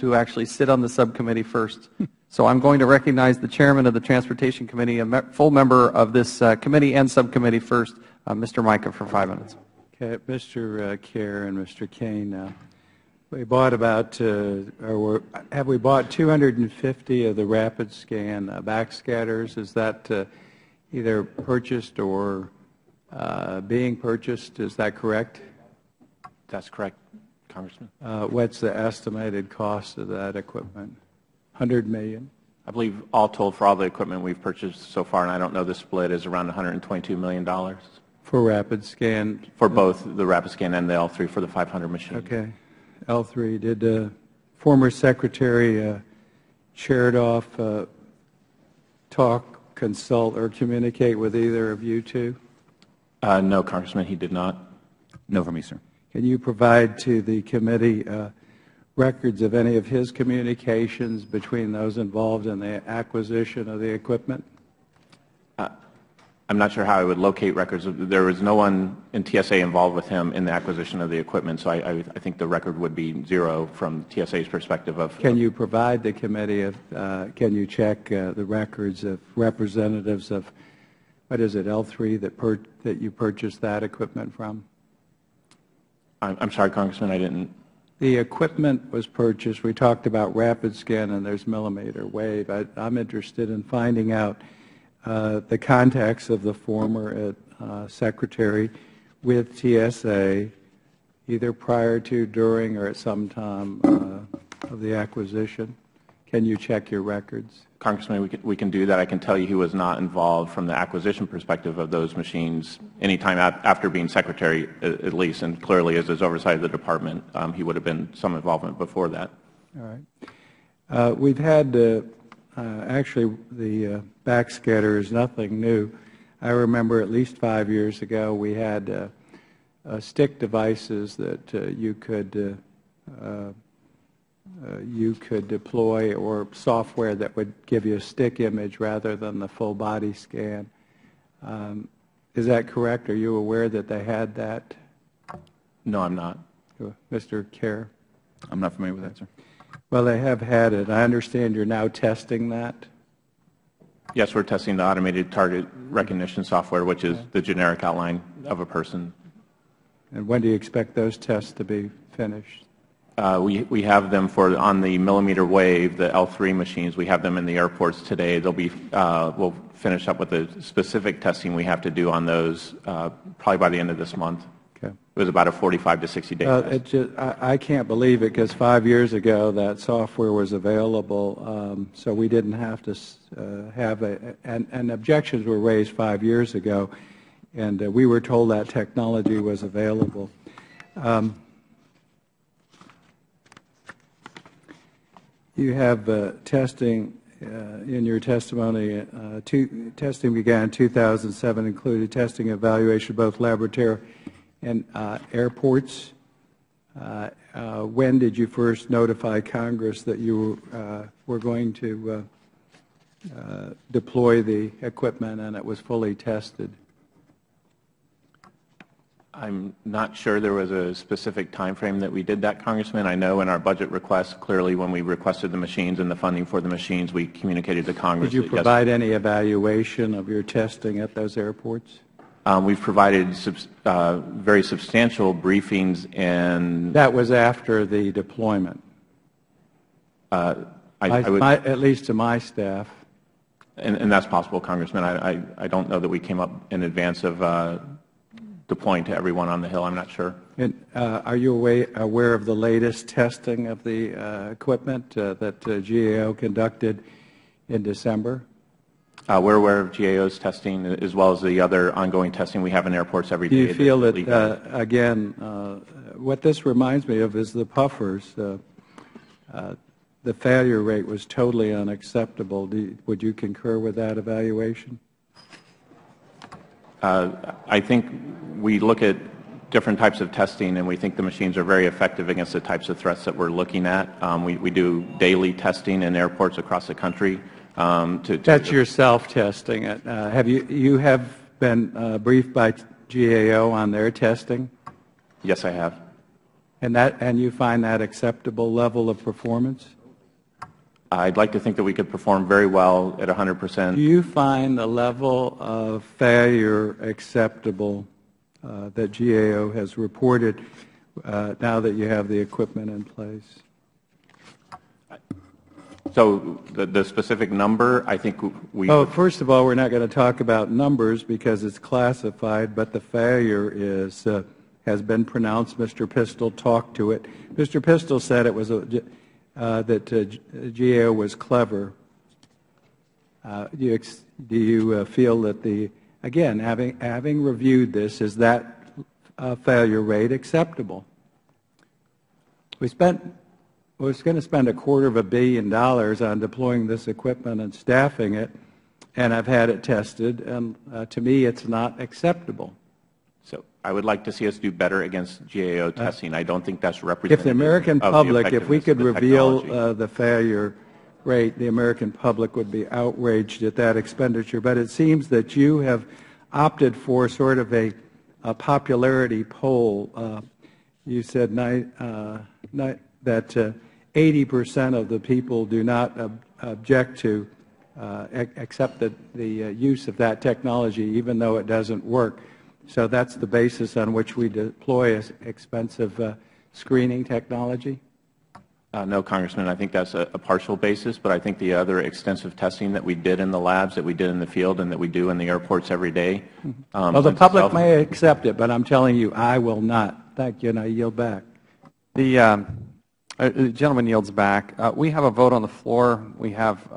who actually sit on the subcommittee first. So I'm going to recognize the chairman of the Transportation Committee, a full member of this committee and subcommittee first, Mr. Mica, for 5 minutes. Okay, Mr. Kerr and Mr. Kane, we bought about, or have we bought 250 of the rapid scan backscatters? Is that either purchased or being purchased? Is that correct? That's correct, Congressman. What's the estimated cost of that equipment? 100 million? I believe all told for all the equipment we've purchased so far, and I don't know the split, is around $122 million. For rapid scan? For both the rapid scan and the L3 for the 500 machines. Okay. L3, did former Secretary Chertoff talk, consult, or communicate with either of you two? No, Congressman, he did not. No from me, sir. Can you provide to the committee records of any of his communications between those involved in the acquisition of the equipment? I'm not sure how I would locate records. There was no one in TSA involved with him in the acquisition of the equipment, so I think the record would be zero from TSA's perspective of. Can you provide the committee, can you check the records of representatives of, what is it, L3 that you purchased that equipment from? I'm sorry, Congressman, I didn't. The equipment was purchased. We talked about rapid scan and there's millimeter wave. I'm interested in finding out the contacts of the former Secretary with TSA, either prior to, during, or at some time of the acquisition. Can you check your records? Congressman, we can do that. I can tell you he was not involved from the acquisition perspective of those machines any time after being Secretary, at least, and clearly as his oversight of the Department, he would have been some involvement before that. All right. We've had, actually, the backscatter is nothing new. I remember at least 5 years ago we had stick devices that you could deploy, or software that would give you a stick image rather than the full body scan. Is that correct? Are you aware that they had that? No, I'm not. Mr. Kerr? I'm not familiar with that, sir. Well, they have had it. I understand you're now testing that. Yes, we're testing the automated target recognition software, which is the generic outline of a person. And when do you expect those tests to be finished? We have them on the millimeter wave, the L3 machines. We have them in the airports today. They'll be we'll finish up with the specific testing we have to do on those probably by the end of this month. Okay. It was about a 45 to 60 day test. I can't believe it, because 5 years ago that software was available, so we didn't have to have and objections were raised 5 years ago, and we were told that technology was available. You have testing in your testimony. Testing began in 2007, included testing and evaluation of both laboratory and airports. When did you first notify Congress that you were going to deploy the equipment and it was fully tested? I'm not sure there was a specific time frame that we did that, Congressman. I know in our budget request, clearly when we requested the machines and the funding for the machines, we communicated to Congress. Did you provide any evaluation of your testing at those airports? We've provided very substantial briefings, and that was after the deployment. At least to my staff. And that's possible, Congressman. I don't know that we came up in advance of deploying to everyone on the Hill. I'm not sure. And, are you aware of the latest testing of the equipment that GAO conducted in December? We're aware of GAO's testing as well as the other ongoing testing we have in airports every day. Do you feel that, again, what this reminds me of is the puffers. The failure rate was totally unacceptable. Would you concur with that evaluation? I think we look at different types of testing, and we think the machines are very effective against the types of threats that we're looking at. We do daily testing in airports across the country. That's your self-testing. Have you been briefed by GAO on their testing? Yes, I have. And you find that acceptable level of performance? I'd like to think that we could perform very well at 100%. Do you find the level of failure acceptable that GAO has reported now that you have the equipment in place? So the specific number, I think we... Oh, first of all, we're not going to talk about numbers because it's classified, but the failure is has been pronounced. Mr. Pistol talked to it. Mr. Pistol said it was that GAO was clever. Do you feel that again, having reviewed this, is that failure rate acceptable? We was going to spend $250 million on deploying this equipment and staffing it, and I've had it tested, and to me it's not acceptable. So I would like to see us do better against GAO testing. I don't think that's representative If the American of public, the if we could effectiveness of the reveal technology. the failure rate, the American public would be outraged at that expenditure. But it seems that you have opted for sort of a popularity poll. You said that 80% of the people do not object to accept the use of that technology, even though it doesn't work. So that's the basis on which we deploy expensive screening technology? No, Congressman. I think that's a partial basis, but I think the other extensive testing that we did in the labs, that we did in the field, and that we do in the airports every day. Well, the public may accept it, but I'm telling you, I will not. Thank you, and I yield back. The gentleman yields back. We have a vote on the floor. We have